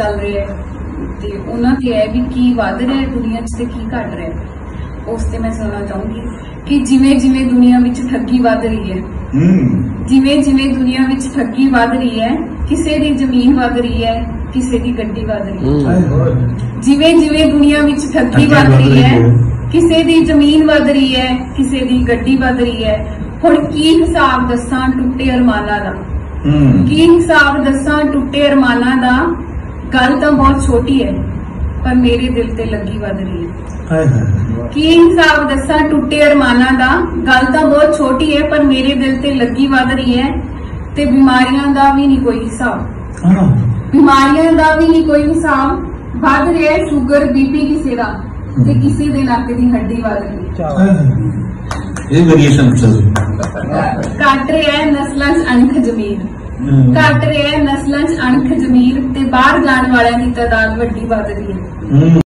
चल रहा है ते उन्हां ते है भी की वध रहा है दुनिया च ते की घट रहा है। उस ते मैं सुनना चाहूंगी कि जिवें जिवें दुनिया विच ठगी वध रही है, जिवें जिवें दुनिया विच ठगी वध रही है, किसी दी जमीन वध रही है, किसी दी गड्डी वध रही है। जिवें जिवें दुनिया विच ठगी वध रही है, किसी दी जमीन वध रही है, किसी दी गड्डी वध रही है। हुण की हिसाब दस्सां टुटे अरमानां दा, की हिसाब दस्सां टुटे अरमानां दा। गल तां बहुत छोटी है पर मेरे दिल ते लगी वध रही है। की हिसाब दस्सां टुटे अरमानां दा, गल तां बहुत छोटी है पर मेरे दिल ते लगी वध रही है। ते बीमारियां दा भी नहीं कोई हिसाब, बीमारियां दा भी नहीं कोई हिसाब। वध रहा है शुगर बीपी किसी दा ते किसी दे नक दी हड्डी वध रही है। घट रहा है नस्लां च अणख जमीर, घट रहा है नस्लां च अणख जमीर ते बाहर जाने वालियां दी तादाद वड्डी वध रही है।